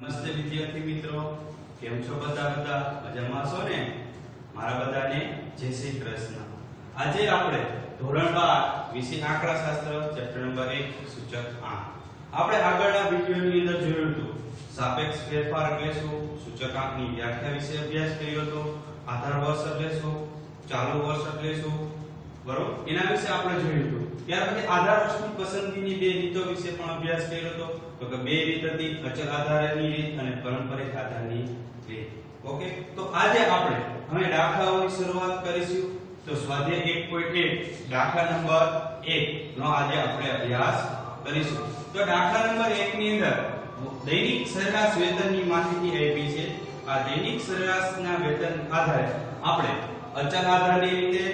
નમસ્તે વિદ્યાર્થી મિત્રો, કેમ છો બધા મજામાં છો ને? મારા બધાને જય શ્રી કૃષ્ણ. આજે આપણે ધોરણ 12 વિષય આંકડાશાસ્ત્ર ચેપ્ટર નંબર 1 સૂચક આંક. આપણે આગળના વિડિયોની અંદર જોયું હતું સાપેક્ષ ફેરફાર એટલે શું, સૂચકાંકની વ્યાખ્યા વિશે અભ્યાસ કર્યો હતો, આધાર વર્ષ એટલે શું, ચાલુ વર્ષ એટલે શું, બરોબર એના વિશે આપણે જોયું હતું. ત્યાર પછી આધાર વર્ષની પસંદગીની બે રીતો વિશે પણ અભ્યાસ કર્યો હતો. તો કે બે રીત હતી, અચલ આધારની રીત અને પારંપરિક આધારની રીત. ઓકે, તો આજે આપણે હવે દાખલાઓની શરૂઆત કરીશું. તો સ્વાધ્યાય 1.1 દાખલા નંબર 1 નો આજે આપણે અભ્યાસ કરીશું. તો દાખલા નંબર 1 ની અંદર દૈનિક સરેરાશ વેતનની માહિતી આપી છે. આ દૈનિક સરેરાશના વેતન આધારે આપણે અચલ આધારની રીતે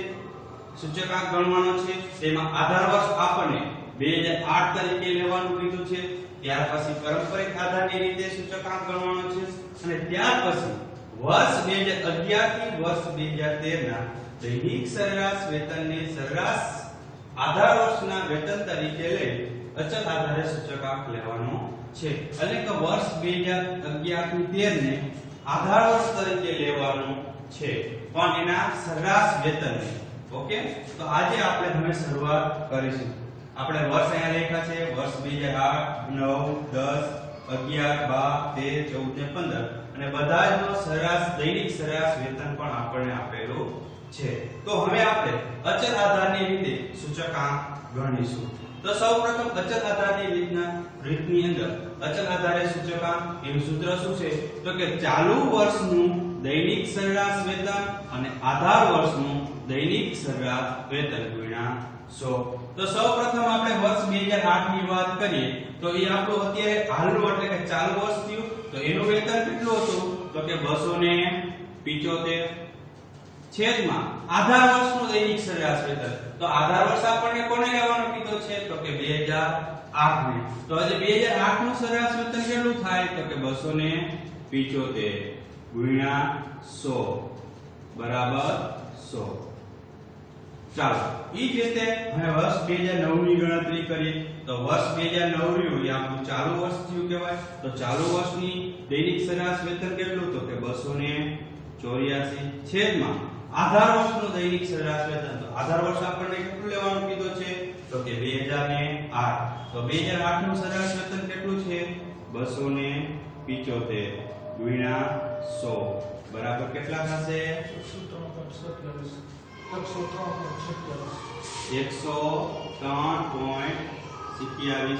સૂચકાંક ગણવાનો છે. તેમાં આધાર વર્ષ આપણને 2008 તરીકે લેવાનું કીધું છે. ત્યાર પછી પારંપરિક આધારની રીતે સૂચકાંક ગણવાનો છે અને ત્યાર પછી વર્ષ 2011 થી વર્ષ 2013 ના દૈનિક સરેરાશ વેતનને સરેરાશ આધાર વર્ષના વેતન તરીકે લઈ અચલ આધારે સૂચકાંક લેવાનો છે. એટલે કે વર્ષ 2011 થી 13 ને આધાર વર્ષ તરીકે લેવાનું છે, પણ એના સરેરાશ વેતનને. ઓકે, તો આજે આપણે હવે શરૂઆત કરીશું. આપણે વર્ષ અહીંયા લખ્યા છે, વર્ષ 2008, 9, 10, 11, 12, 13, 14 ને 15 અને બધા જ સરેરાશ દૈનિક સરેરાશ વેતન પણ આપણને આપેલું છે. તો હવે આપણે અચલ આધારની રીતે સૂચકાંક ગણીશું. તો સૌપ્રથમ અચલ આધારની રીતની અંદર અચલ આધારે સૂચકાંક એનું સૂત્ર શું છે? તો કે ચાલુ વર્ષનું દૈનિક સરેરાશ વેતન અને આધાર વર્ષનું દૈનિક સરેરાશ વેતન ગુણ્યા 100. તો સૌપ્રથમ આપણે વર્ષ 2008 ની વાત કરીએ તો એ આપણું અત્યારે હાલનું એટલે કે ચાલુ વર્ષ થયું. તો એનું વેતન કેટલું હતું? તો કે 275 છેદમાં આધાર વર્ષનું દૈનિક સરેરાશ વેતન. તો આધાર વર્ષ આપણને કોને લેવાનો કીધો છે? તો કે 2008 ને. તો આજે 2008 નું સરેરાશ વેતન કેટલું થાય? તો કે 275 ગુણ્યા 100 બરાબર 100. ચાલો ઈ જ રીતે હવે વર્ષ 2009 ની ગણતરી કરીએ. તો વર્ષ 2009 નું એ આપણું ચાલુ વર્ષ થયું કહેવાય. તો ચાલુ વર્ષની દૈનિક સરેરાશ વેતન કેટલું? તો કે 284 છેદમાં આધાર વર્ષનું દૈનિક સરેરાશ વેતન. તો આધાર વર્ષ આપણને કેટલું લેવાનું કીધું છે? તો કે 2008. તો 2008 નું સરેરાશ વેતન કેટલું છે? 275 ગુણ્યા 100 બરાબર કેટલા થશે? 103.27.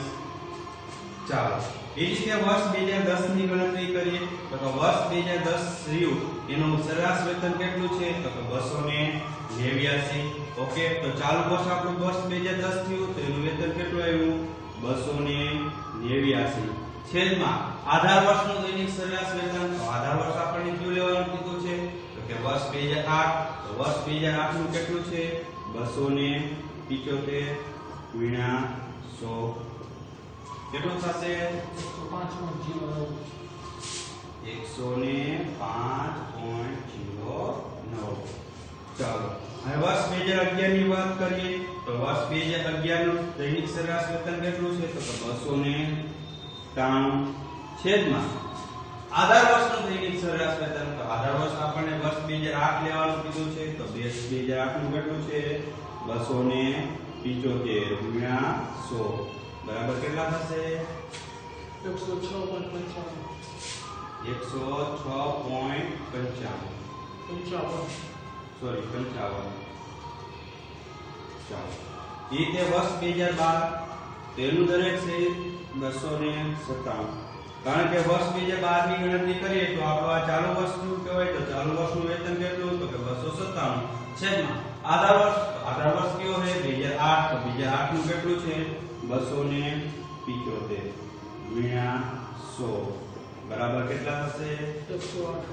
ચાલો એ જ રીતે વર્ષ 2010 ની ગણતરી કરીએ. તો વર્ષ 2010 થયું એનું સરેરાશ વેતન કેટલું છે? તો 289. ઓકે, તો ચાલુ વર્ષ આપણું વર્ષ 2010 થયું તો એનું વેતન કેટલું આવ્યું? 289 છેદમાં આધાર વર્ષનું દૈનિક સરેરાશ વેતન. તો આધાર વર્ષ આપણને કયું લેવાનું કીધું છે? તો કે વર્ષ 2008. તો વર્ષ 2008 નું કેટલું છે? 275 ગુણ્યા 100 કેટલું થશે? 105.09. ચાલો હવે વર્ષ 2011 ની વાત કરીએ. તો વર્ષ 2011 નું દૈનિક સરેરાશ વેતન કેટલું છે? તો 293 છેદમાં આધાર વર્ષનું દૈનિક સરેરાશ વેતન. તો આધાર વર્ષ આપણને વર્ષ 2008 લેવાનું કીધું છે. તો 2008 નું કેટલું છે? 275 ગુણ્યા 100 બરાબર કેટલા થશે? 106.55. સોરી 55. ચાલો એ રીતે વર્ષ 2012 તેનું દરેક છે 297. કારણ કે વર્ષ 2012 ની ગણતરી કરીએ તો આપણું આ ચાલુ વર્ષ શું કહેવાય? તો ચાલુ વર્ષનું વેતન કેટલું? તો કે 297 છેદમાં આધાર વર્ષ. આધાર વર્ષ કયો છે? 2008. તો 2008 નું કેટલું છે? 275 ગુણ્યા 100 બરાબર કેટલા થશે? 108.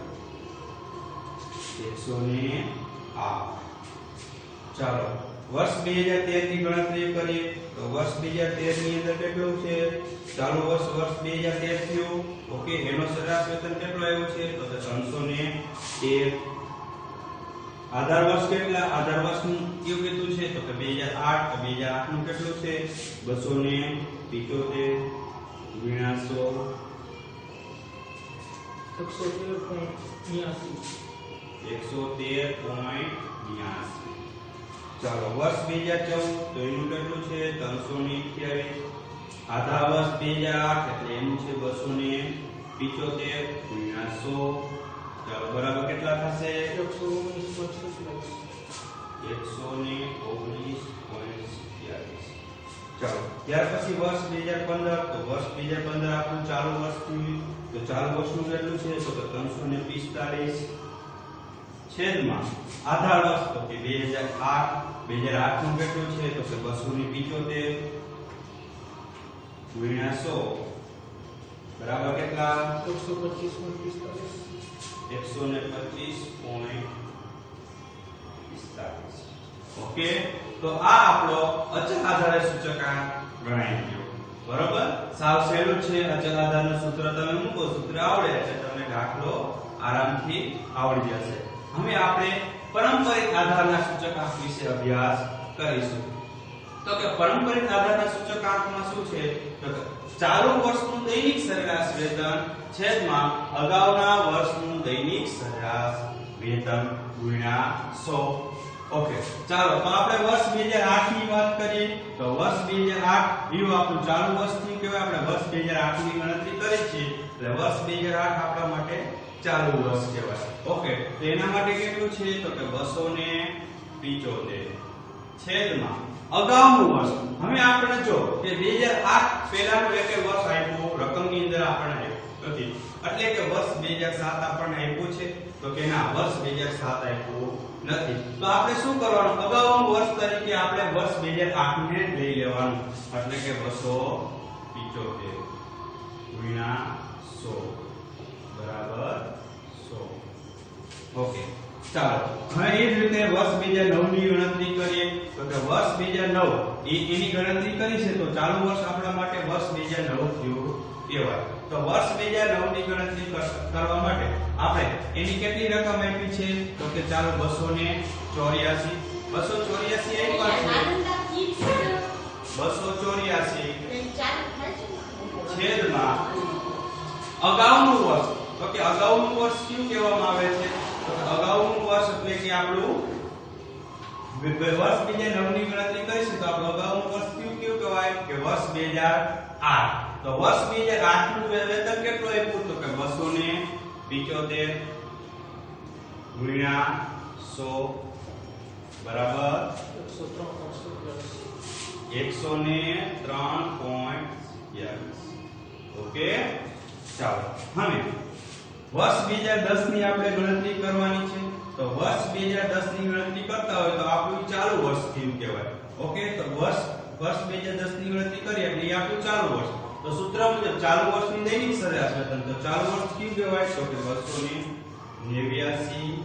ચાલો વર્ષ 2013 ની ગણતરી કરીએ. તો વર્ષ 2013 ની અંદર કેટલું છે? ચાલુ વર્ષ 2013 થયું. ઓકે, એનો સરેરાશ વેતન કેટલો આવ્યો છે? તો 313. આધાર વર્ષ કેટલા? આધાર વર્ષનું કયું કીધું છે? તો કે 2008. તો 2008 નું કેટલું છે? 275 ગુણ્યા 100 113.82. ચાલો વર્ષ 2014 તો એનું કેટલું છે 328. આધા વર્ષ 2008 એટલે એનું છે 275 ગુણ્યા 100. ચાલો બરાબર કેટલા થશે 119.27. ચાલો ત્યાર પછી વર્ષ 2015 તો વર્ષ 2015 આપણું ચાલુ વર્ષ થયું. તો ચાલુ વર્ષનું કેટલું છે તો 345 છેદમાં આધા વર્ષ તો કે 2008 નું કેટલું છે તો કે 275 ગુણ્યા 100 બરાબર કેટલા 125.45. ઓકે તો આ આપણો અચળ આધારે સૂચકાંક ગણાઈ ગયો. બરોબર સાવ સહેલું છે. અચળ આધારનું સૂત્ર તમે મૂકો, સૂત્ર આવડે એટલે તમને દાખલો આરામથી આવડી જશે. હવે આપણે પારંપરિક આધારના સૂચકાંક વિશે અભ્યાસ કરીશું. તો કે પારંપરિક આધારના સૂચકાંકમાં શું છે તો કે ચાલુ વર્ષનું દૈનિક સરેરાશ વેતન છેદમાં અગાઉના વર્ષનું દૈનિક સરેરાશ વેતન ગુણ્યા 100. ઓકે ચાલો તો આપણે વર્ષ 2008 ની વાત કરીએ તો વર્ષ 2008 ઈ આપણું ચાલુ વર્ષ થી કહેવાય. આપણે વર્ષ 2008 ની ગણતરી કરી છે એટલે વર્ષ 2008 આપણા માટે ચાલુ વર્ષ કહેવાય. ઓકે તો એના માટે કેટલું છે તો કે 275 છેદમાં અગાઉનું વર્ષ. હવે આપણે જો કે 2008 પહેલાનું એક વર્ષ આપ્યું રકમની અંદર આપણને નથી એટલે કે વર્ષ 2007 આપણને આપ્યું છે તો કે ના વર્ષ 2007 આપ્યું નથી. તો આપણે શું કરવાનું અગાઉનું વર્ષ તરીકે આપણે વર્ષ 2008 ને લઈ લેવાનું એટલે કે 275 ગુણ્યા 100 બરાબર 100. ઓકે ચાલો હવે એ જ રીતે વર્ષ 2009 ની ગણતરી કરીએ તો કે વર્ષ 2009 એની ગણતરી કરી છે તો ચાલુ વર્ષ આપણા માટે વર્ષ 2009 થયું કહેવાય. તો વર્ષ 2009 ની ગણતરી કરવા માટે આપણે એની કેટલી રકમ આપી છે તો કે ચાલો 284 છેદમાં અગાઉનું વર્ષ. તો કે અગાઉનું વર્ષ કયું કહેવામાં આવે છે તો કે અગાઉનું વર્ષ એટલે કે આપણું વર્ષ 2009 ની ગણતરી કરીશું તો આપણું અગાઉનું વર્ષ કયું કહેવાય કે વર્ષ 2008. તો વર્ષ 2008 નું વેતન કેટલું આપ્યું તો કે 275 ગુણ્યા 100 બરાબર 103.22. ઓકે ચાલો હવે વર્ષ 2010 ની આપણે ગણતરી કરવાની છે. તો વર્ષ 2010 ની ગણતરી કરતા હોય તો આપણું ચાલુ વર્ષ થયું કહેવાય. ઓકે તો વર્ષ 2010 ની ગણતરી કરીએ એટલે એ આપણું ચાલુ વર્ષ. તો સૂત્ર મુજબ ચાલુ વર્ષની દૈનિક સરેરાશ વેતન તો ચાલુ વર્ષ કયું કહેવાય તો કે 289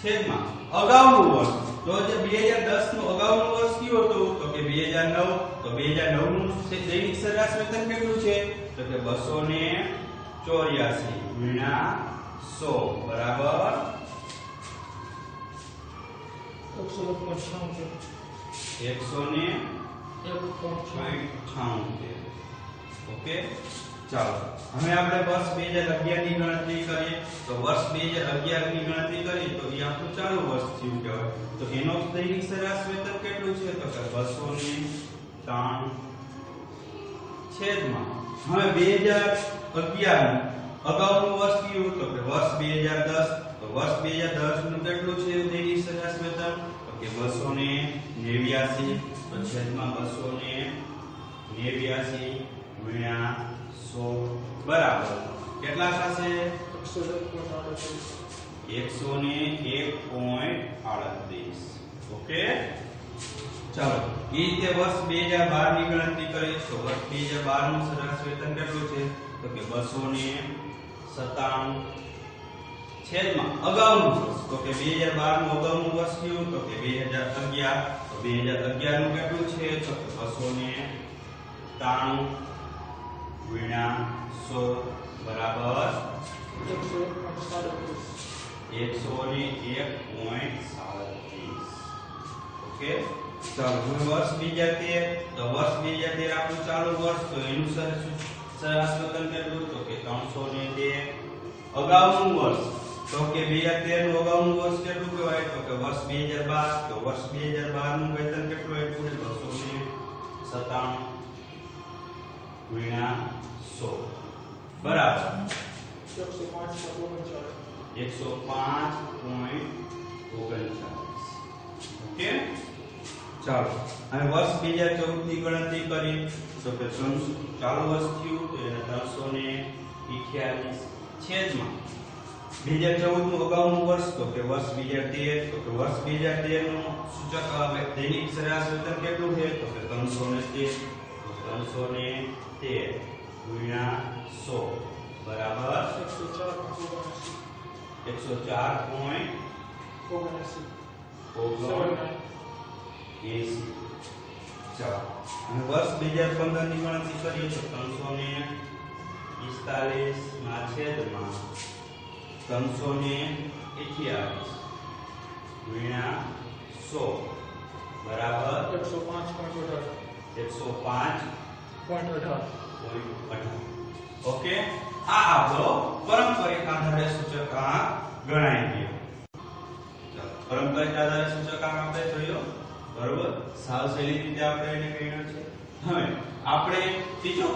છેદમાં અગાઉનું વર્ષ. તો જે 2010 નું અગાઉનું વર્ષ કયું હતું તો કે 2009. તો 2009 નું દૈનિક સરેરાશ વેતન કેટલું છે તો કે 284 ગુણ્યા 100 બરાબર 101.96. ઓકે ચાલો હવે આપણે વર્ષ 2011 ની ગણતરી કરીએ તો વર્ષ 2011 ની ગણતરી કરીએ તો એ આપણું ચાલુ વર્ષ થયું કહેવાય. તો એનો દૈનિક સરેરાશ વેતન કેટલું છે તો કે 203 છેદમાં હવે 2011 અગાઉનું વર્ષ કયું તો કે વર્ષ 2010. તો વર્ષ 2010 નું કેટલું છે દૈનિક સરેરાશ વેતન તો કે 289 તો છેદમાં 289 ગુણ્યા 100 બરાબર કેટલા થશે 101.38. ઓકે ચાલો એ રીતે વર્ષ 2012 ની ગણતરી કરીએ તો વર્ષ 2012 નું સરેરાશ વેતન કેટલું છે તો કે 297 છેદમાં અગાઉનું વર્ષ. તો કે 2012 નું અગાઉનું વર્ષ કયું તો કે 2011. તો 2011 નું કેટલું છે તો કે 293 ગુણ્યા 100 બરાબર 101.37. ઓકે ચાલો હવે વર્ષ 2013 તો વર્ષ 2013 આપણું ચાલુ વર્ષ તો એનું સરેરાશ વેતન કેટલું તો કે 302 અગાઉનું વર્ષ તો કે 2013 નું અગાઉનું વર્ષ કેટલું કહેવાય તો કે વર્ષ 2012 તો વર્ષ 2012 નું વેતન કેટલું આપ્યું છે 297 ગુણ્યા 100 બરાબર 105.39 ઓકે ચાલો અને વર્ષ 2014 ની ગણતરી કરીએ તો કે ચાલુ વર્ષ થયું તો એને 328 છેદમાં 2014 નું અગાઉનું વર્ષ તો કે વર્ષ 2013 તો કે વર્ષ 2013 નું સૂચક દૈનિક સરેરાશ વેતન કેટલું છે તો કે 313 ગુણ્યા 100 બરાબર 104.80 ચાલો અને વર્ષ 2015 ની ગણતરી કરીએ તો 345 ના છેદમાં 328 ગુણ્યા 100 બરાબર 105.18 ઓકે આ આપણો પારંપરિક આધારે સૂચકાંક ગણાઈ ગયો ચાલો પારંપરિક આધારે સૂચકાંક આપણે જોયો બરોબર સાવ સહેલી રીતે આપણે એને ગણ્યો છે હવે આપણે ત્રીજો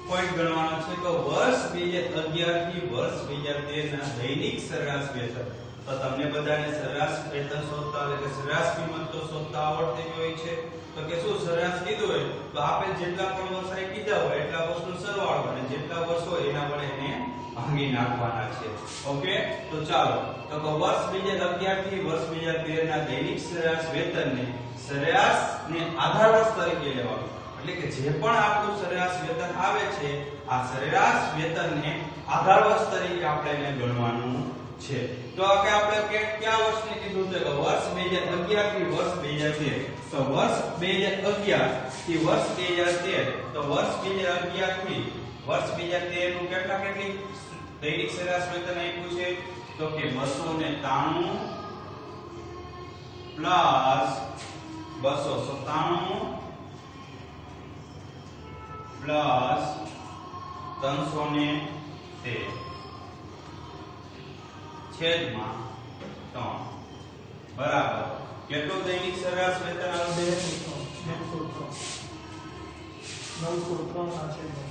પોઈન્ટ ગણવાનો છે તો વર્ષ 2011 થી વર્ષ 2013 ના દૈનિક સરેરાશ વેતન તો તમને બધાને સરેરાશ વેતન શોધતા એટલે કે સરેરાશ કિંમત તો શોધતા આવડતી હોય છે તો કે શું સરેરાશ કીધું હોય તો આપણે જેટલા પણ વર્ષ આઈ કીધા હોય એટલા વર્ષનો સરવાળો અને જેટલા વર્ષ હોય એના વડે એને ભાગી નાખવાના છે ઓકે તો ચાલો તો વર્ષ 2011 થી વર્ષ 2013 ના દૈનિક સરેરાશ વેતનને સરેરાશને આધાર વર્ષ તરીકે લેવાનું એટલે કે જે પણ આપણું સરેરાશ વેતન આવે છે આ સરેરાશ વેતનને આધાર વર્ષ તરીકે આપણે એને ગણવાનું છે તો કે આપણે કયા વર્ષને કીધું છે કે વર્ષ 2011 થી વર્ષ 2013 તો વર્ષ 2011 થી વર્ષ 2013 તો વર્ષ 2011 થી વર્ષ 2013 નું કેટલી દૈનિક સરેરાશ વેતન આપ્યું છે તો કે 293 પ્લસ 297 પ્લસ 313 છેદમાં 3 બરાબર કેટલું દૈનિક સરેરાશ વેતન આવશે 903 ના છેદમાં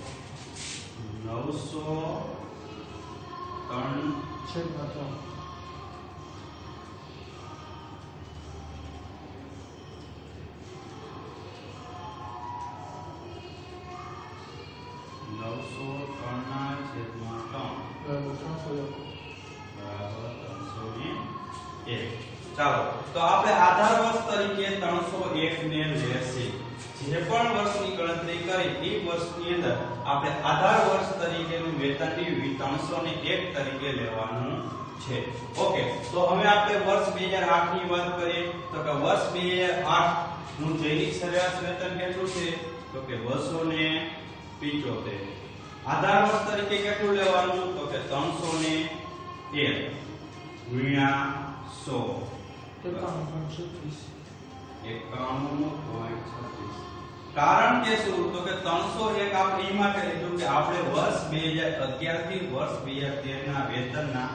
903 છેદમાં 3 ચાલો તો આપણે આધાર વર્ષ તરીકે 301 ને લેશે જે પણ વર્ષની ગણતરી કરી એ વર્ષની અંદર આપણે આધાર વર્ષ તરીકેનું વેતનની 301 તરીકે લેવાનું છે ઓકે તો હવે આપણે વર્ષ 2008 ની વાત કરીએ તો કે વર્ષ 2008 નું દૈનિક સરેરાશ વેતન કેટલું છે તો કે 275 આધાર વર્ષ તરીકે કેટલું લેવાનું તો કે 301 ગુણ્યા 100 51.36 કારણ કે શું તો કે 301 આપણે એ માટે લીધું કે આપણે વર્ષ 2011 થી વર્ષ 2013 ના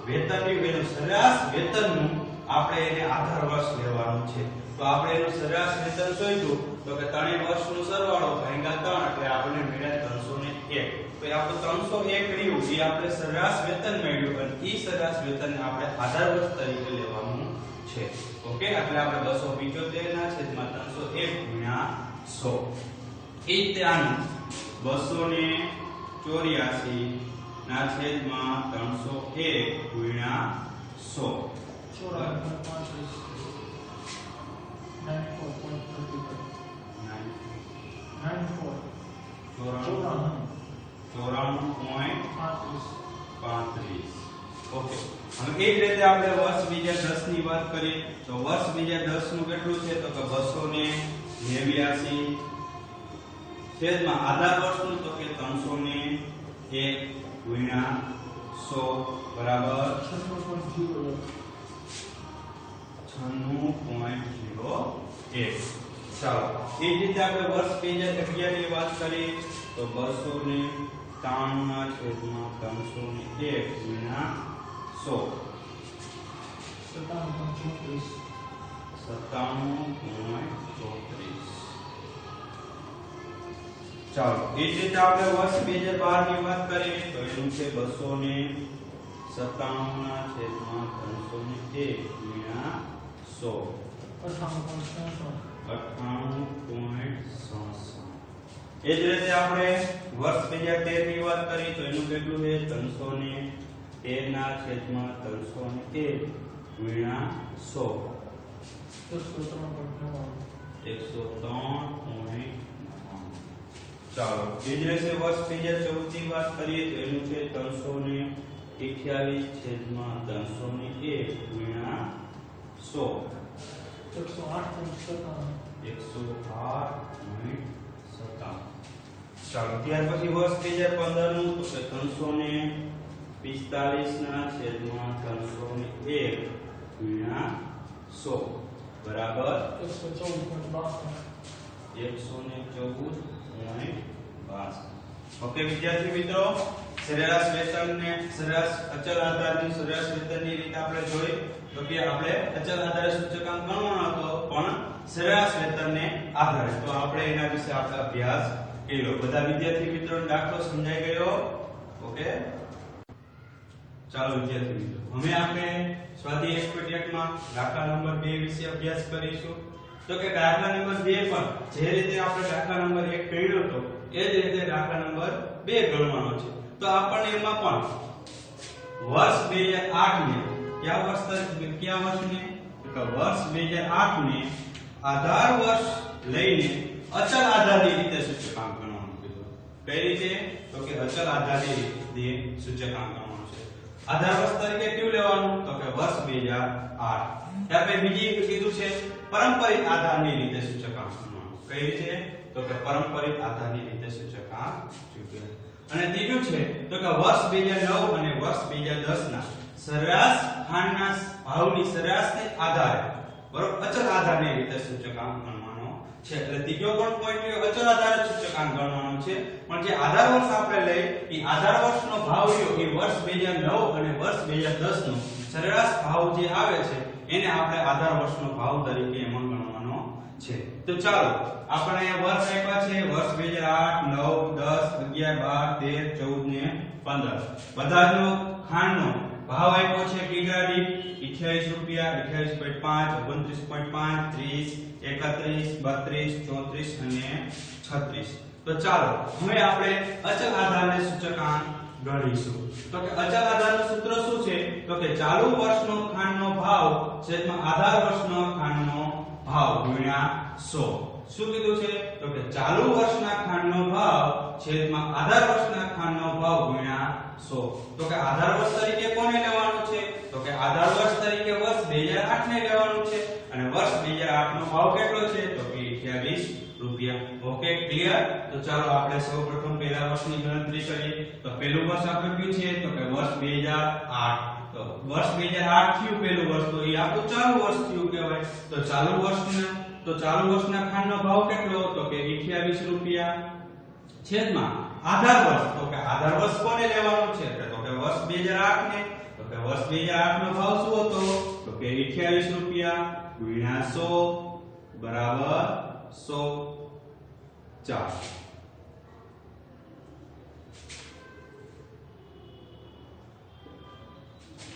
વેતનની વેતન સરેરાશ વેતનનું આપણે એને આધાર વર્ષ લેવાનું છે તો આપણે એનું સરેરાશ વેતન શોધ્યું તો કે ત્રણેય વર્ષનો સરવાળો ભાગ્યા 3 એટલે આપણે મળ્યા 301 તો આપણું 301 રહ્યું એ આપણે સરેરાશ વેતન મળ્યું અને એ સરેરાશ વેતનને આપણે આધાર વર્ષ તરીકે લેવાનું છે ઓકે એટલે આપણે 275 ના છેદમાં 301 ગુણ્યા 100 એ ત્યાંનું 284 ના છેદમાં 301 ગુણ્યા 100 ઓકે હવે એ જ રીતે આપણે વર્ષ 2010 ની વાત કરીએ તો વર્ષ 2010 નું કેટલું છે તો કે 289 છેદમાં આધાર વર્ષનું તો કે 301 ગુણ્યા 100 બરાબર 96.01 ચાલો એ જ રીતે આપણે વર્ષ 2011 ની વાત કરીએ તો 293 ના છેદમાં 301 ગુણ્યા 100 97.34. ચાલો એ જ રીતે આપણે વર્ષ 2012 ની વાત કરીએ તો એનું છે 297 ના છેદમાં 301 ગુણ્યા 100 98.67. એ જ રીતે આપણે વર્ષ 2013 ની વાત કરીએ તો એનું કેટલું છે 313 ના છેદમાં 301 ગુણ્યા 100 103.9. ચાલો એ જ રીતે વર્ષ 2014 ની વાત કરીએ તો એનું છે 328 છેદમાં 301 ગુણ્યા 100 108.57. ચાલો ત્યાર પછી વર્ષ 2015 નું તો કે 345 ના છેદમાં 301 ગુણ્યા 100 બરાબર 114.62. ઓકે વિદ્યાર્થી મિત્રો, સરેરાશ વેતન ને સરેરાશ અચલ આધારની સરેરાશ વેતનની રીત આપણે જોઈ તો કે આપણે અચલ આધારે સૂચકાંક ગણવાનો હતો પણ સરેરાશ વેતનને આધારે તો આપણે એના વિશે આપણે અભ્યાસ કર્યો. બધા વિદ્યાર્થી મિત્રોને દાખલો સમજાઈ ગયો? ઓકે ચાલો વિદ્યાર્થી મિત્રો, હવે આપણે સ્વાધ્યાય 1.1 માં દાખલા નંબર 2 વિશે અભ્યાસ કરીશું. તો કે દાખલા નંબર 2 પર જે રીતે આપણે દાખલા નંબર 1 કર્યો હતો એ જ રીતે દાખલા નંબર 2 ગણવાનો છે. તો આપણને એમાં પણ વર્ષ 2008 ને કયા વર્ષને કે વર્ષ 2008 ને આધાર વર્ષ લઈને અચલ આધારની રીતે સૂચકાંક ગણવાનું કીધું. કઈ રીતે? તો કે અચલ આધારની રીતે સૂચકાંક ગણવાનું છે. આધાર વર્ષ તરીકે કયું લેવાનું? તો કે વર્ષ 2008. ત્યાર પછી બીજી કીધું છે પરંપરિત આધારની રીતે સૂચકાંક ગણવાનું. કઈ રીતે? તો કે પરંપરિત આધારની રીતે સૂચકાંક ચૂક્યા. અને ત્રીજું છે તો કે વર્ષ 2009 અને વર્ષ 2010 ના સરેરાશ ખાંડના ભાવની સરેરાશને આધારે બરોબર અચલ આધારની રીતે સૂચકાંક ગણવાનો છે. એટલે ત્રીજો પણ પોઈન્ટ અચલ આધારે સૂચકાંક ગણવાનો છે. પણ જે આધાર વર્ષ આપણે લઈ એ આધાર વર્ષનો ભાવ રહ્યો એ વર્ષ 2009 અને વર્ષ 2010 નો સરેરાશ ભાવ જે આવે છે એને આપણે આધાર વર્ષનો ભાવ તરીકે એમાં ગણવાનો છે. તો ચાલો આપણે વર્ષ આપ્યા છે વર્ષ 2008 9 10 11 12 13 14 ને 15 બધાનો ખાંડનો ભાવ આપ્યો છે કિગ્રા દીઠ 28 રૂપિયા 28.5 29.5 30 31 32 34 અને 36. તો ચાલો હવે આપણે અચલ આધારને સૂચકાંક ગણીશું. તો કે અચલ આધારનું સૂત્ર શું છે? તો કે ચાલુ વર્ષનો ખાંડનો ભાવ છેદમાં આધાર વર્ષનો ખાંડનો ભાવ ગુણ્યા 100. શું કીધું છે? તો કે ચાલુ વર્ષના ખાંડનો ભાવ છેદમાં આધાર વર્ષના ખાંડનો ભાવ ગુણ્યા 100. તો કે આધાર વર્ષ તરીકે કોને લેવાનું છે? તો કે આધાર વર્ષ તરીકે વર્ષ 2008 ને લેવાનું છે. અને વર્ષ 2008 નો ભાવ કેટલો છે? તો કે 28 રૂપિયા. Okay clear? તો ચાલો આપણે સૌપ્રથમ પહેલા વર્ષની ગણતરી કરીએ. તો પહેલું વર્ષ આપણે કયું છે? તો કે વર્ષ 2008. તો વર્ષ 2008 થયું પહેલું વર્ષ, તો એ આપણું ચાલુ વર્ષ થયું કહેવાય. તો ચાલુ વર્ષના ખાંડનો ભાવ કેટલો? તો કે 28 રૂપિયા છેદમાં આધાર વર્ષ. તો કે આધાર વર્ષ કોને લેવાનું છે? તો કે વર્ષ 2008 ને. તો કે વર્ષ 2008 નો ભાવ શું હતો? તો કે 28 રૂપિયા ગુણ્યા 100 બરાબર 100.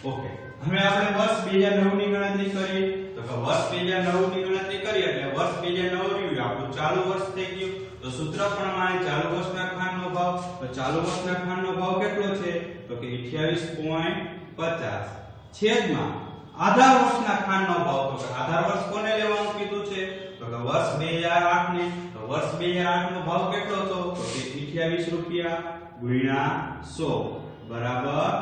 ઓકે હવે આપણે વર્ષ 2009 ની ગણતરી કરીએ. તો કે વર્ષ 2009 ની ગણતરી કરીએ એટલે વર્ષ 2009 રહ્યું આપણું ચાલુ વર્ષ થઈ ગયું. તો સૂત્ર પ્રમાણે ચાલુ વર્ષના ખાંડનો ભાવ, તો ચાલુ વર્ષના ખાંડનો ભાવ કેટલો છે? તો કે 28.50 છેદમાં આધાર વર્ષના ખાંડનો ભાવ. તો કે આધાર વર્ષ કોને લેવાનું કીધું છે? તો કે વર્ષ 2008 ને. તો વર્ષ 2008 નો ભાવ કેટલો હતો? તો કે 28 રૂપિયા ગુણ્યા 100 બરાબર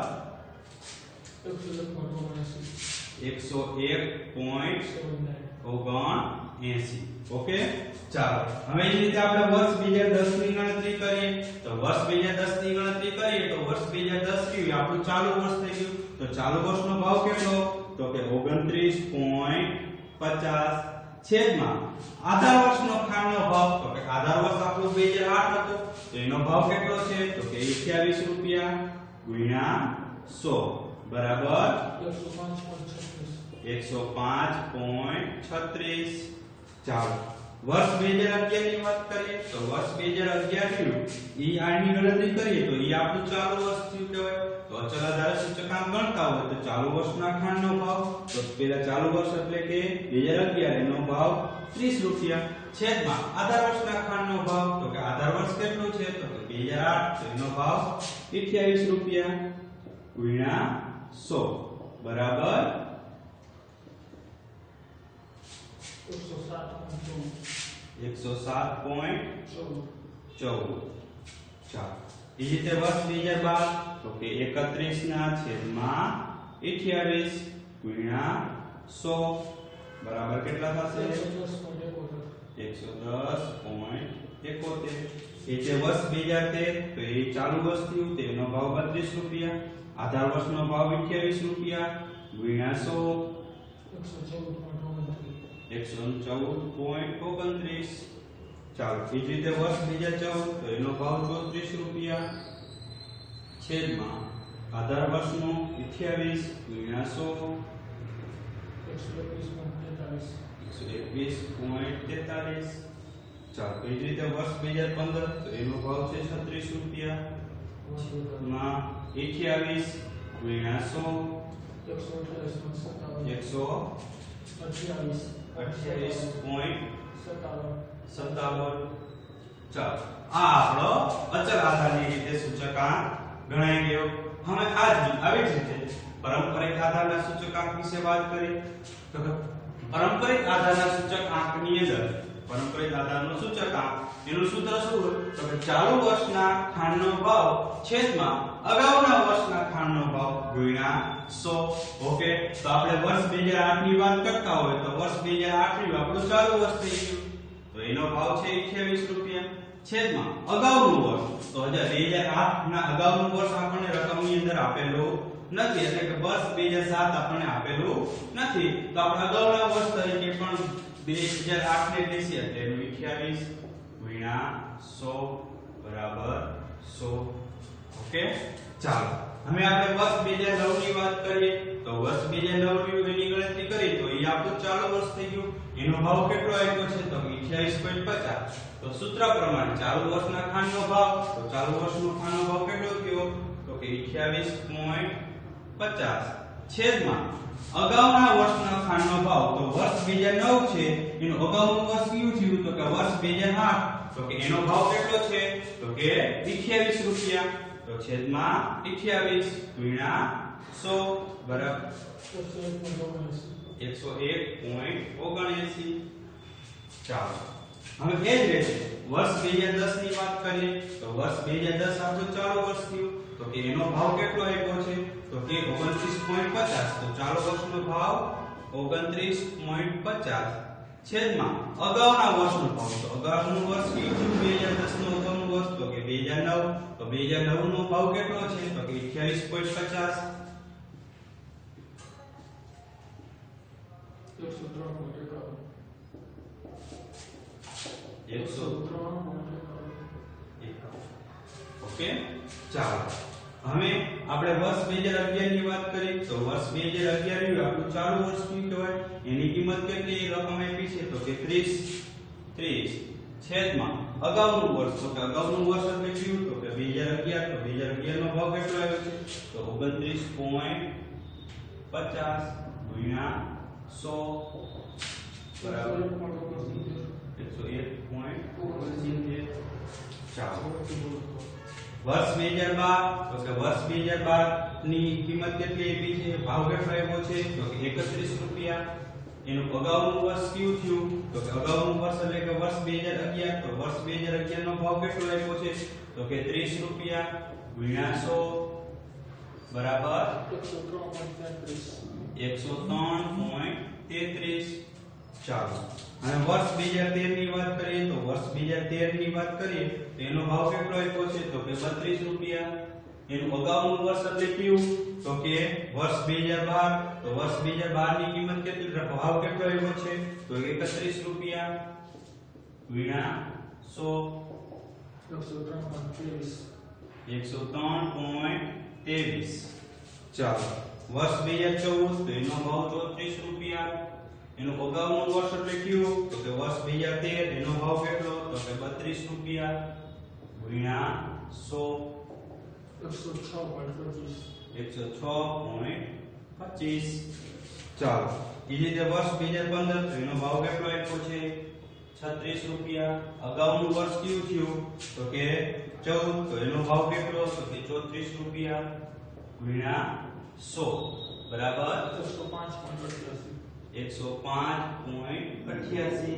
101.79. ઓકે ચાલો હવે એ રીતે આપણે વર્ષ 2010 ની ગણતરી કરીએ. તો વર્ષ 2010 ની ગણતરી કરીએ તો વર્ષ 2010 કયું આપણું ચાલુ વર્ષ થઈ ગયું. તો ચાલુ વર્ષનો ભાવ કેટલો? તો કે 29.50 છેદમાં આધાર વર્ષનો ખાંડનો ભાવ. તો કે આધાર વર્ષ આપણું 2008 હતું. તો એનો ભાવ કેટલો છે તો કે 28 રૂપિયા ગુણ્યા 100 બરાબર 105.36. ચાલો વર્ષ 2011 ની વાત કરીએ તો વર્ષ 2011 થયું ઈ આની ગણતરી કરીએ તો ઈ આપણું ચાલુ વર્ષ થયું કહેવાય. તો અચલ આધાર સૂચકાંક ગણતા હોય તો ચાલુ વર્ષના ખાંડનો ભાવ તો પેલા ચાલુ વર્ષ એટલે કે 2011 એનો ભાવ 30 રૂપિયા છેદમાં આધાર વર્ષના ખાંડનો ભાવ તો કે આધાર વર્ષ કેટલું છે તો કે 2008 તો એનો ભાવ 28 રૂપિયા ગુણ્યા 100 બરાબર 107.14. ચાલો એ રીતે વર્ષ 2012 તો કે 31 ના છેદમાં 28 ગુણ્યા 100 બરાબર કેટલા થશે 110.71. એ જે વર્ષ 2013 તો એ ચાલુ વર્ષ થયું તેનો ભાવ 32 રૂપિયા આધાર વર્ષનો ભાવ 28 રૂપિયા ગુણ્યા 100 114.29. ચાલો એ જ રીતે વર્ષ 2014 તો એનો ભાવ 34 રૂપિયા છેદમાં આધાર વર્ષનો 28 ગુણ્યા 100 121.43. ચાલો એ જ રીતે વર્ષ 2015 તો એનો ભાવ છે 36 રૂપિયા માં 28 ગુણ્યા 100 128.57. ચાલો આ આપણો અચલ આધારની રીતે સૂચકાંક ગણાઈ ગયો. હવે આવી જ રીતે પારંપરિક આધારના સૂચકાંક વિશે વાત કરીએ તો પારંપરિક આધારના સૂચકાંકની અંદર પારંપરિક આધારનો સૂચકાંક એનું સૂત્ર શું હોય તો કે ચાલુ વર્ષના ખાંડનો ભાવ છેદમાં અગાઉના વર્ષના ખાંડનો ભાવ ગુણ્યા 100. ઓકે તો આપણે વર્ષ 2008 ની વાત કરતા હોય તો વર્ષ 2008 નું આપણું ચાલુ વર્ષ થઈ ગયું તો એનો ભાવ છે 28 રૂપિયા છેદમાં અગાઉનું વર્ષ તો 2008 ના અગાઉનું વર્ષ આપણને રકમની અંદર આપેલું નથી એટલે કે વર્ષ 2007 આપણને આપેલું નથી તો આપણે અગાઉના વર્ષ તરીકે પણ 2008 ને લેશે એટલે એનું 28 ગુણ્યા 100 બરાબર 100. ઓકે ચાલો હવે આપણે વર્ષ 2009 ની વાત કરીએ તો વર્ષ 2009 ની ગણતરી કરી તો એ આપણું ચાલુ વર્ષ થઈ ગયું એનો ભાવ કેટલો આવ્યો છે તો 28.50. તો સૂત્ર પ્રમાણે ચાલુ વર્ષના ખાંડનો ભાવ તો ચાલુ વર્ષનો ખાંડનો ભાવ કેટલો થયો તો કે 28.50 છેદમાં અગાઉના વર્ષના ખાંડનો ભાવ તો વર્ષ 2009 છે એનું અગાઉનું વર્ષ કયું થયું તો કે વર્ષ 2008 તો કે એનો ભાવ કેટલો છે તો કે 28 રૂપિયા તો છેદમાં 28 ગુણ્યા 100 બરાબર 101.79. ચાલો હવે એ જ રીતે વર્ષ 2010 ની વાત કરીએ તો વર્ષ 2010 આપણું ચાલુ વર્ષ થયું તો કે એનો ભાવ કેટલો આવ્યો છે તો કે 29.50. તો ચાલુ વર્ષનો ભાવ 29.50 છેદમાં અગાઉના વર્ષનો ભાવ તો અગાઉનું વર્ષ કયું છે 2010 નું અગાઉનું વર્ષ તો કે 2009 તો 2009 નો ભાવ કેટલો છે તો કે 28.50 ઓકે ચાલો હવે આપણે વર્ષ 2011 ની વાત કરીએ તો વર્ષ 2011 નું આપણું ચાલુ વર્ષ કયું કહેવાય એની કિંમત કેટલી રકમ આપી છે તો કે 30 છેદમાં અગાઉનું વર્ષ તો કે અગાઉનું વર્ષ એટલે કયું તો કે 2011 તો 2011 નો ભાવ કેટલો આવ્યો છે તો 29.50 ગુણ્યા 100 બરાબર 101.79. ચાલો વર્ષ 2012 તો કે વર્ષ 2012 ની કિંમત કેટલી આપી છે ભાવ કેટલો આવ્યો છે તો કે 31 રૂપિયા એનું અગાઉનું વર્ષ કયું થયું તો કે અગાઉનું વર્ષ એટલે કે વર્ષ 2011 તો વર્ષ 2011 નો ભાવ કેટલો આવ્યો છે તો કે 30 રૂપિયા ગુણ્યા 100 બરાબર 103.33. ચાલો હવે વર્ષ 2013 ની વાત કરીએ તો વર્ષ 2013 ની વાત કરીએ તો એનો ભાવ કેટલો આપ્યો છે તો કે 32 રૂપિયા એનું અગાઉનું વર્ષ એટલે કયું તો કે વર્ષ 2012 તો વર્ષ 2012 ની કિંમત કેટલી ભાવ કેટલો આવ્યો છે તો 31 રૂપિયા ગુણ્યા 100 103.23. ચાલો વર્ષ 2014 તો એનો ભાવ 34 રૂપિયા. એનું અગાઉનું વર્ષ એટલે કયું? તો કે વર્ષ 2013 એનો ભાવ કેટલો? તો કે 32 રૂપિયા ગુણ્યા 106.25. ચાલો એ રીતે વર્ષ 2015 તો એનો ભાવ કેટલો આપ્યો છે? 36 રૂપિયા. અગાઉનું વર્ષ કયું થયું? તો કે 14 તો એનો ભાવ કેટલો? તો કે 34 રૂપિયા ગુણ્યા 100 બરાબર 105.88.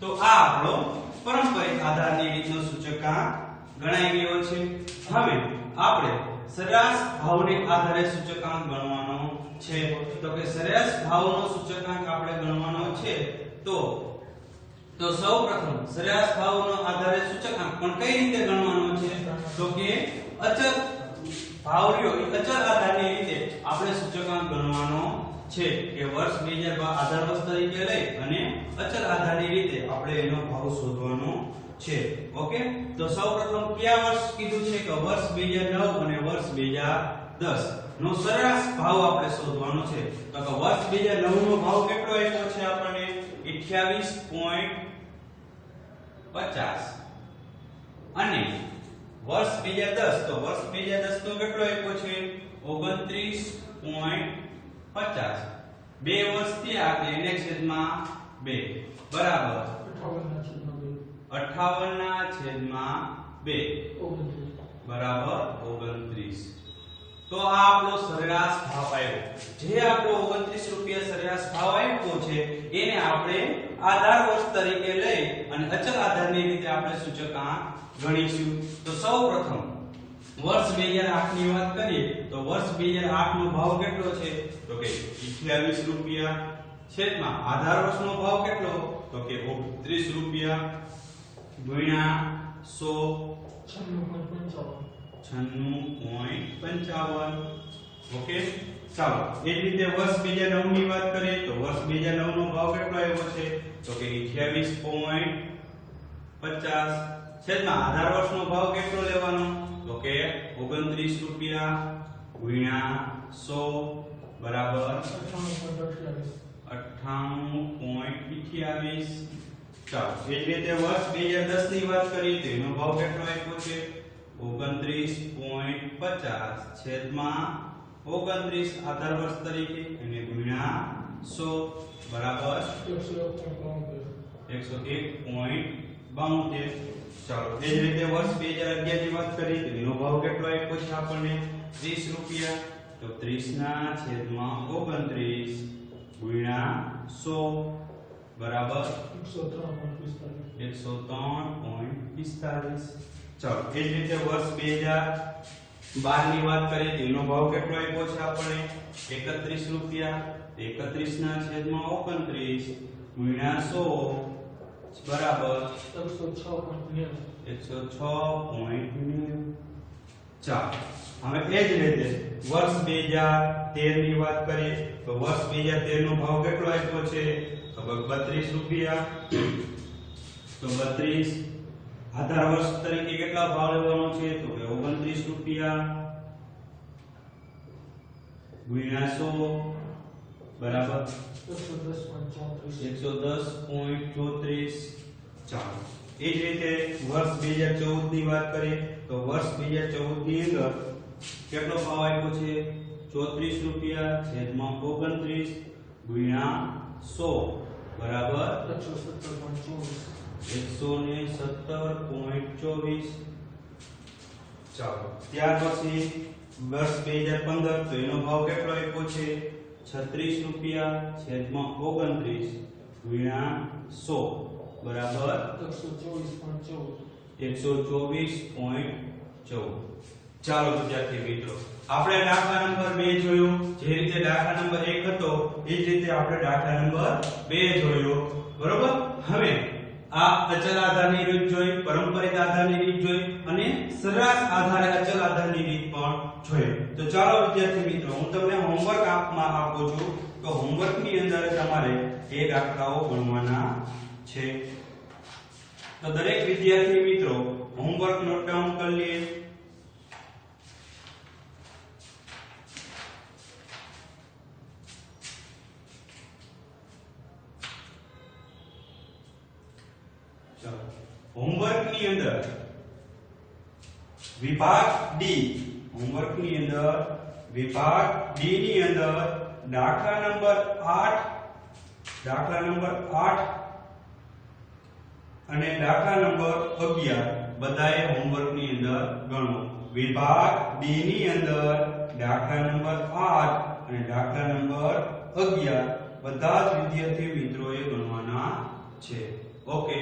તો આ આપણો પારંપરિક આધારની રીતનો સૂચકાંક ગણાઈ ગયો છે. હવે આપણે સરેરાશ ભાવને આધારે સૂચકાંક ગણવાનો છે. તો કે સરેરાશ ભાવનો સૂચકાંક આપણે ગણવાનો છે. તો સૌપ્રથમ સરેરાશ ભાવનો આધારે સૂચકાંક પણ કઈ રીતે ગણવાનો છે? તો કે અચળ ભાવ રહ્યો એ અચળ આધારની રીતે આપણે સૂચકાંક ગણવાનો છે કે વર્ષ 2012 આધાર વર્ષ તરીકે લઈ અને અચળ આધારની રીતે આપણે એનો ભાવ શોધવાનો છે. ઓકે, તો સૌપ્રથમ કયા વર્ષ કીધું છે? કે વર્ષ 2009 અને વર્ષ 2010 નો સરેરાશ ભાવ આપણે શોધવાનો છે. તો કે વર્ષ 2009 નો ભાવ કેટલો આવ્યો છે આપણને? 28.50 અને વર્ષ 2010 તો વર્ષ 2010 નો કેટલો આપ્યો છે? 29.50. બે વર્ષ થયા કે એને છેદમાં 2 બરાબર 58/2 બરાબર 29. તો આ આપણો સરેરાશ ભાવ આવ્યો. જે આપણો 29 રૂપિયા સરેરાશ ભાવ આવ્યો છે એને આપણે આધાર વર્ષ તરીકે લઈ અને અચળ આધારની રીતે આપણે સૂચકાંક ગણીશું. તો સૌપ્રથમ વર્ષ 2008 ની વાત કરીએ તો વર્ષ 2008 નો ભાવ કેટલો છે? તો કે 28 રૂપિયા છેદમાં આધાર વર્ષનો ભાવ કેટલો? તો કે 29 રૂપિયા ગુણ્યા 100 96.55. ઓકે, ચાલો એ જ રીતે વર્ષ 2009 ની વાત કરીએ તો વર્ષ 2009 નો ભાવ કેટલો આવ્યો છે? તો કે 28.50 છેદમાં આધાર વર્ષનો ભાવ કેટલો લેવાનો? તો કે 29 રૂપિયા ગુણ્યા 100 બરાબર 98.28. ચાલો એ જ રીતે વર્ષ 2010 ની વાત કરીએ તો એનો ભાવ કેટલો આપ્યો છે? 29.50 છેદમાં 29 આધાર વર્ષ તરીકે અને ગુણ્યા 100 બરાબર 101.72. ચાલો એ જ રીતે વર્ષ 2011 ની વાત કરીએ તો એનો ભાવ કેટલો આપ્યો છે આપણને? 30 રૂપિયા. તો 30 ના છેદમાં 29 ગુણ્યા 100 બરાબર 103.45. ચાલો એ જ રીતે વર્ષ 2012 ની વાત કરીએ તો એનો ભાવ કેટલો આપ્યો છે આપણને? 31 રૂપિયા. 31 ના છેદમાં 29 ગુણ્યા 100 બરાબર 106.90. ચાલો હવે એ જ રીતે વર્ષ 2013 ની વાત કરીએ તો વર્ષ 2013 નો ભાવ કેટલો આપ્યો છે? તો 32 રૂપિયા. તો 32 આધાર વર્ષ તરીકે કેટલા ભાવ લેવાનો છે? તો કે 29 રૂપિયા ગુણ્યા 100 બરાબર 110.34. ચાલો એ જ રીતે વર્ષ 2014 ની વાત કરીએ તો વર્ષ 2014 ની અંદર કેટલો ભાવ આપ્યો છે? 34 રૂપિયા છેદમાં 29 ગુણ્યા 100 બરાબર 117.24. ચાલો ત્યાર પછી વર્ષ 2015 તો એનો ભાવ કેટલો આપ્યો છે? 36 રૂપિયા છેદમાં 29 ગુણ્યા 100 બરાબર 124.14. ચાલો વિદ્યાર્થી મિત્રો આપણે દાખલા નંબર 2 જોયો. જે રીતે દાખલા નંબર 1 હતો એ જ રીતે આપણે દાખલા નંબર 2 જોયો. બરોબર. હવે આ અચલ આધારની રીત જોઈ, પારંપરિક આધારની રીત જોઈ અને સરેરાશ આધારે અચલ આધારની રીત પણ જોઈ. તો ચાલો વિદ્યાર્થી મિત્રો હું તમને હોમવર્ક આપું છું. તો હોમવર્ક ની અંદર તમારે એ દાખલાઓ ગણવાના છે. તો દરેક વિદ્યાર્થી મિત્રો હોમવર્ક નોટ ડાઉન કરી લઈએ. ચલો હોમવર્ક ની અંદર વિભાગ ડી, હોમવર્ક ની અંદર વિભાગ ડી ની અંદર દાખલા નંબર 8 અને દાખલા નંબર 11 બધાએ હોમવર્ક ની અંદર ગણો. વિભાગ ડી ની અંદર દાખલા નંબર 8 અને દાખલા નંબર 11 બધા જ વિદ્યાર્થી મિત્રોએ ગણવાના છે. ઓકે.